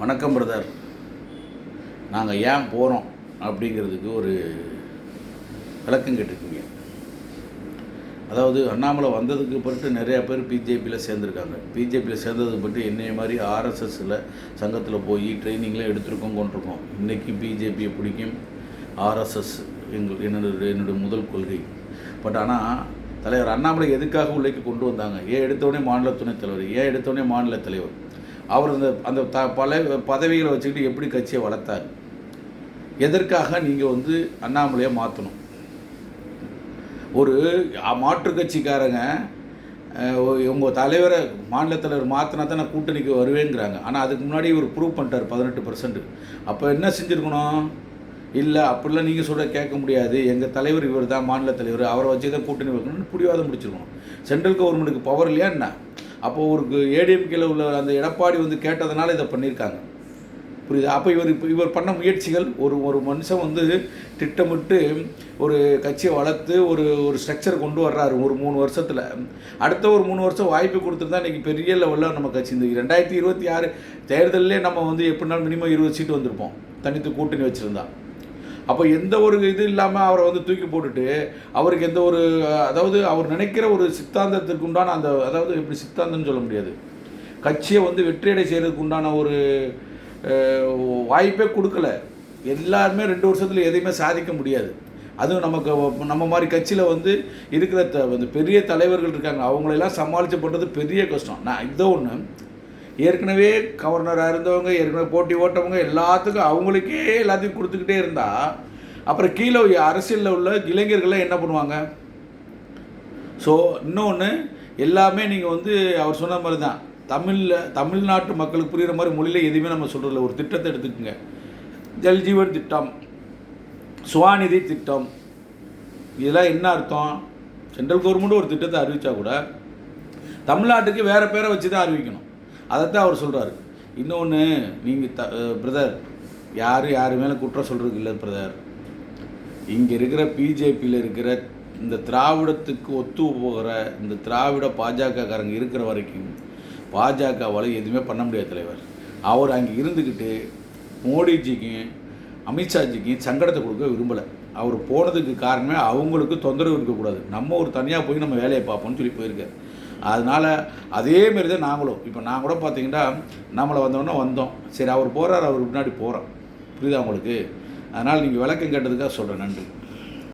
வணக்கம் பிரதர். நாங்கள் ஏன் போகிறோம் அப்படிங்கிறதுக்கு ஒரு விளக்கம் கேட்டிருக்கீங்க. அதாவது அண்ணாமலை வந்ததுக்கு பிறகு நிறையா பேர் பிஜேபியில் சேர்ந்துருக்காங்க. பிஜேபியில் சேர்ந்ததுக்கு பிறகு என்னைய மாதிரி ஆர்எஸ்எஸில் சங்கத்தில் போய் ட்ரைனிங்லாம் எடுத்துருக்கோம் கொண்டிருக்கோம். இன்றைக்கி பிஜேபியை பிடிக்கும், ஆர்எஸ்எஸ் என்னோடய முதல் கொள்கை. பட் ஆனால் தலைவர் அண்ணாமலை எதுக்காக உள்ளேக்கு கொண்டு வந்தாங்க? ஏன் எடுத்தோடனே மாநில துணைத் தலைவர், ஏன் எடுத்தோடனே மாநில தலைவர்? அவர் அந்த பல பதவிகளை வச்சுக்கிட்டு எப்படி கட்சியை வளர்த்தார்? எதற்காக நீங்கள் அண்ணாமலையை மாற்றணும்? ஒரு மாற்று கட்சிக்காரங்க உங்கள் தலைவரை மாநில தலைவர் மாற்றினா தான் நான் கூட்டணிக்கு வருவேங்கிறாங்க. ஆனால் அதுக்கு முன்னாடி இவர் ப்ரூவ் பண்ணிட்டார் 18%. அப்போ என்ன செஞ்சுருக்கணும்? இல்லை அப்படிலாம் நீங்கள் சொல்ல கேட்க முடியாது, எங்கள் தலைவர் இவர் தான் மாநில தலைவர், அவரை வச்சு தான் கூட்டணி வைக்கணும்னு பிடிவாதம் முடிச்சிருக்கணும். சென்ட்ரல் கவர்மெண்ட்டுக்கு பவர் இல்லையா என்ன? அப்போது ஒரு ஏடிஎம்கேல உள்ள அந்த எடப்பாடி கேட்டதுனால இதை பண்ணியிருக்காங்க. புரியுது? அப்போ இவர் பண்ண முயற்சிகள் ஒரு மனுஷன் திட்டமிட்டு ஒரு கட்சியை வளர்த்து ஒரு ஸ்ட்ரக்சர் கொண்டு வர்றாரு ஒரு 3 வருஷத்தில். அடுத்த ஒரு 3 வருஷம் வாய்ப்பு கொடுத்துருந்தா இன்றைக்கி பெரிய லெவலில் நம்ம கட்சி இந்த 2026 தேர்தலிலே நம்ம எப்படினாலும் மினிமம் 20 சீட்டு வந்திருப்போம் தனித்து கூட்டணி வச்சுருந்தா. அப்போ எந்த ஒரு இது இல்லாமல் அவரை தூக்கி போட்டுட்டு அவருக்கு எந்த ஒரு அதாவது அவர் நினைக்கிற ஒரு சித்தாந்தத்துக்கு உண்டான அந்த அதாவது எப்படி சித்தாந்தம்னு சொல்ல முடியாது, கட்சியை வெற்றியடை செய்கிறதுக்கு உண்டான ஒரு வாய்ப்பே கொடுக்கல. எல்லாருமே 2 வருஷத்தில் எதையுமே சாதிக்க முடியாது. அதுவும் நம்ம மாதிரி கட்சியில் இருக்கிற பெரிய தலைவர்கள் இருக்காங்க, அவங்களெல்லாம் சமாளித்து பண்ணுறது பெரிய கஷ்டம். நான் இதோ ஒன்று, ஏற்கனவே கவர்னராக இருந்தவங்க, ஏற்கனவே போட்டி ஓட்டவங்க எல்லாத்துக்கும் அவங்களுக்கே எல்லாத்தையும் கொடுத்துக்கிட்டே இருந்தால் அப்புறம் கீழே அரசியலில் உள்ள இளைஞர்கள்லாம் என்ன பண்ணுவாங்க? ஸோ இன்னொன்று, எல்லாமே நீங்கள் அவர் சொன்ன மாதிரி தான், தமிழ்நாட்டு மக்களுக்கு புரிகிற மாதிரி மொழியில் எதுவுமே நம்ம சொல்கிறதில்ல. ஒரு திட்டத்தை எடுத்துக்கோங்க, ஜல்ஜீவன் திட்டம், சுவாநிதி திட்டம், இதெல்லாம் என்ன அர்த்தம்? சென்ட்ரல் கவர்மெண்ட்டு ஒரு திட்டத்தை அறிவித்தா கூட தமிழ்நாட்டுக்கு வேறு பேரை வச்சு தான் அறிவிக்கணும். அதைத்தான் அவர் சொல்கிறாரு. இன்னொன்று, நீங்கள் பிரதர் யார் மேலே குற்றம் சொல்கிறதுக்கு இல்லை பிரதர். இங்கே இருக்கிற பிஜேபியில் இருக்கிற இந்த திராவிடத்துக்கு ஒத்து போகிற இந்த திராவிட பாஜகக்காரங்க இருக்கிற வரைக்கும் பாஜகவால் எதுவுமே பண்ண முடியாது தலைவர். அவர் அங்கே இருந்துக்கிட்டு மோடிஜிக்கும் அமித்ஷாஜிக்கும் சங்கடத்தை கொடுக்க விரும்பலை. அவர் போனதுக்கு காரணமே அவங்களுக்கு தொந்தரவு இருக்கக்கூடாது, நம்ம ஒரு தனியாக போய் நம்ம வேலையை பார்ப்போம்னு சொல்லி போயிருக்கார். அதனால் அதேமாரி தான் நாங்களும். இப்போ நான் கூட பார்த்தீங்கன்னா நம்மளை வந்தோம், சரி அவர் போகிறார், அவர் முன்னாடி போகிறோம். புரியுதா உங்களுக்கு? அதனால் நீங்கள் விளக்கம் கேட்டதுக்காக சொல்கிறேன். நன்றி.